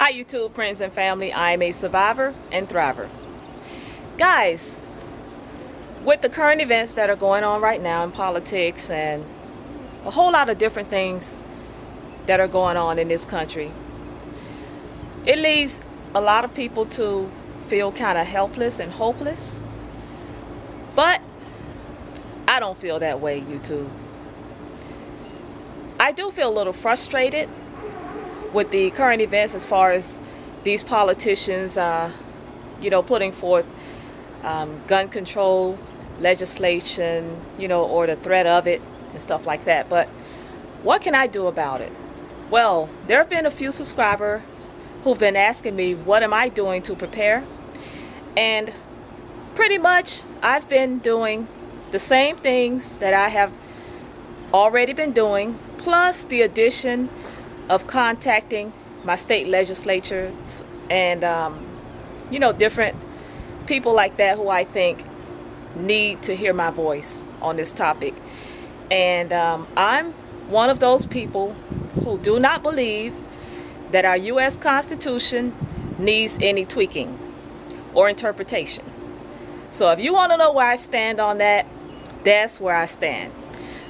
Hi YouTube friends and family, I'm a survivor and thriver. Guys, with the current events that are going on right now in politics and a whole lot of different things that are going on in this country, it leaves a lot of people to feel kind of helpless and hopeless. But I don't feel that way, YouTube. I do feel a little frustrated with the current events as far as these politicians, putting forth gun control legislation, or the threat of it and stuff like that. But what can I do about it? Well, there have been a few subscribers who've been asking me, what am I doing to prepare? And pretty much I've been doing the same things that I have already been doing, plus the addition of contacting my state legislatures and different people like that who I think need to hear my voice on this topic. And I'm one of those people who do not believe that our U.S. Constitution needs any tweaking or interpretation. So if you want to know where I stand on that, that's where I stand.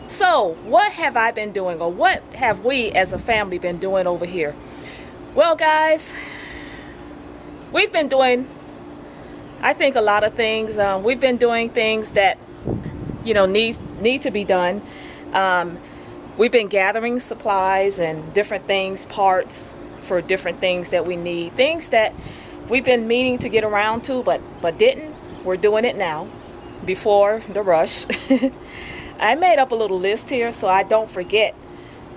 So what have I been doing, or what have we as a family been doing over here? Well, guys, we've been doing, I think, a lot of things. We've been doing things that, need to be done. We've been gathering supplies and different things, parts for different things that we need, things that we've been meaning to get around to, but didn't. We're doing it now, before the rush. I made up a little list here so I don't forget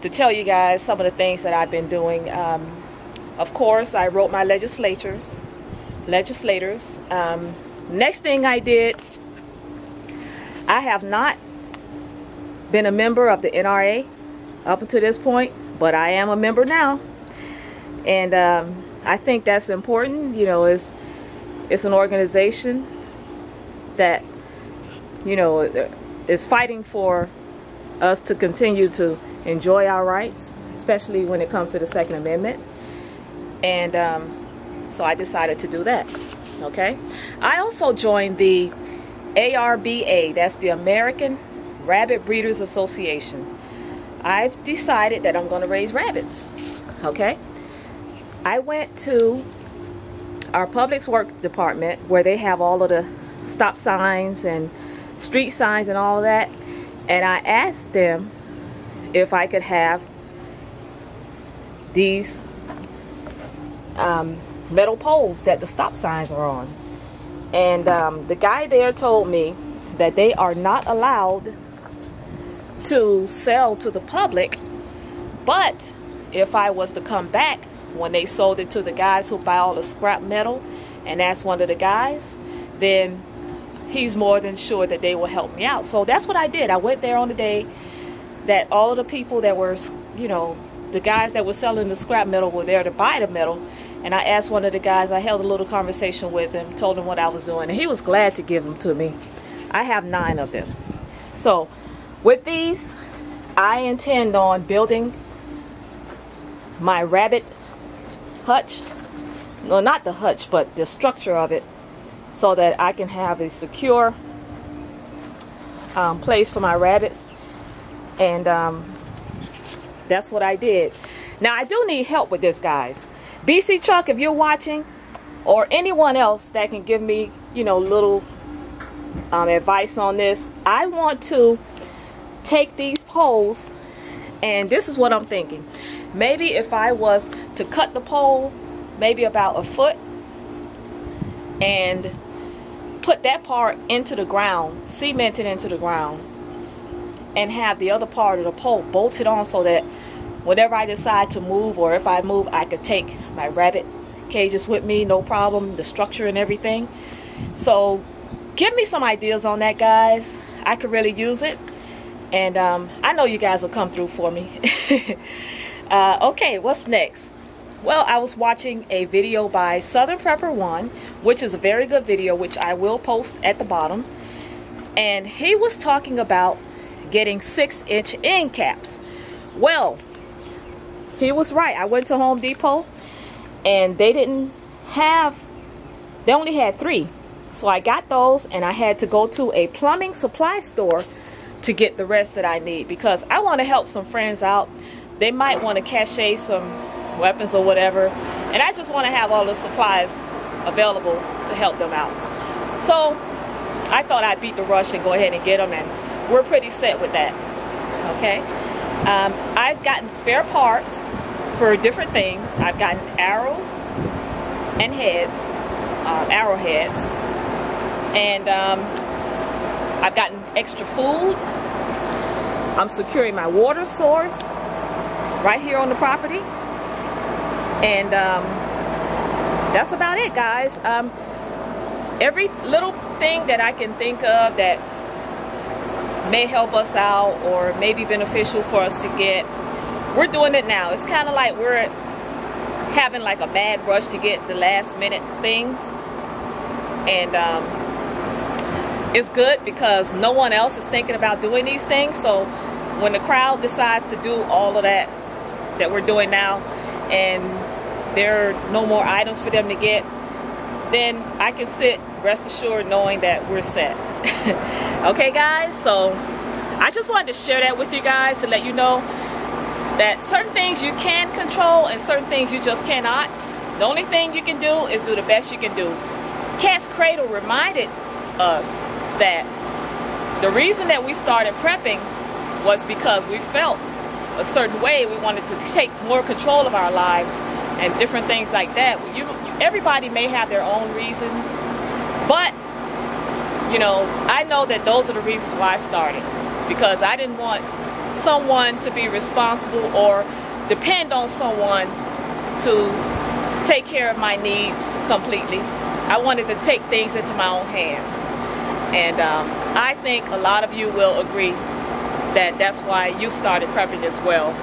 to tell you guys some of the things that I've been doing. Of course, I wrote my legislators. Next thing I did, I have not been a member of the NRA up until this point, but I am a member now. And I think that's important. It's an organization that, is fighting for us to continue to enjoy our rights, especially when it comes to the Second Amendment. And so I decided to do that. Okay. I also joined the ARBA, that's the American Rabbit Breeders Association. I've decided that I'm going to raise rabbits. Okay. I went to our Public Works Department where they have all of the stop signs and street signs and all of that, and I asked them if I could have these metal poles that the stop signs are on. And the guy there told me that they are not allowed to sell to the public, but if I was to come back when they sold it to the guys who buy all the scrap metal and ask one of the guys, then he's more than sure that they will help me out. So that's what I did. I went there on the day that all of the people that were, the guys that were selling the scrap metal were there to buy the metal. And I asked one of the guys, I held a little conversation with him, told him what I was doing, and he was glad to give them to me. I have 9 of them. So with these, I intend on building my rabbit hutch. No, not the hutch, but the structure of it, so that I can have a secure place for my rabbits. And that's what I did. Now I do need help with this, guys. BC Truck, if you're watching, or anyone else that can give me little advice on this, I want to take these poles, and this is what I'm thinking. Maybe if I was to cut the pole maybe about 1 foot and put that part into the ground, cement it into the ground, and have the other part of the pole bolted on so that whenever I decide to move, or if I move, I could take my rabbit cages with me, no problem, the structure and everything. So give me some ideas on that, guys. I could really use it. And I know you guys will come through for me. Okay, what's next? Well, I was watching a video by Southern Prepper 1, which is a very good video, which I will post at the bottom. And he was talking about getting 6-inch end caps. Well, he was right. I went to Home Depot and they only had 3. So I got those, and I had to go to a plumbing supply store to get the rest that I need, because I want to help some friends out. They might want to cache some weapons or whatever, and I just want to have all the supplies available to help them out. So I thought I'd beat the rush and go ahead and get them, and we're pretty set with that. Okay, I've gotten spare parts for different things. I've gotten arrows and heads, arrowheads, and I've gotten extra food. I'm securing my water source right here on the property, and that's about it, guys. Every little thing that I can think of that may help us out or may be beneficial for us to get, we're doing it now. It's kind of like we're having like a mad rush to get the last minute things, and it's good because no one else is thinking about doing these things. So when the crowd decides to do all of that we're doing now, and there are no more items for them to get, then I can sit rest assured knowing that we're set. Okay, guys, so I just wanted to share that with you guys to let you know that certain things you can control and certain things you just cannot. The only thing you can do is do the best you can do. Cat's Cradle reminded us that the reason that we started prepping was because we felt a certain way. We wanted to take more control of our lives and different things like that. Everybody may have their own reasons, but you know, I know that those are the reasons why I started, because I didn't want someone to be responsible or depend on someone to take care of my needs completely. I wanted to take things into my own hands, and I think a lot of you will agree that that's why you started prepping as well.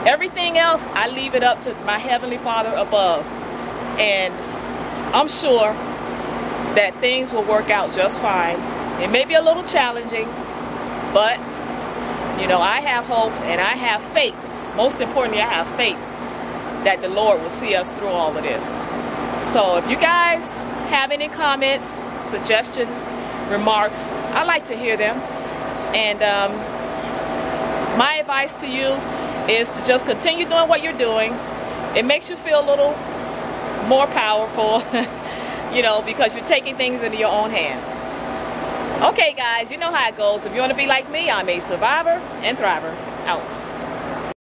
Everything else, I leave it up to my Heavenly Father above, and I'm sure that things will work out just fine. It may be a little challenging, but you know, I have hope and I have faith. Most importantly, I have faith that the Lord will see us through all of this. So if you guys have any comments, suggestions, remarks, I'd like to hear them. And my advice to you is to just continue doing what you're doing. It makes you feel a little more powerful, you know, because you're taking things into your own hands. Okay, guys, you know how it goes. If you want to be like me, I'm a survivor and thriver. Out.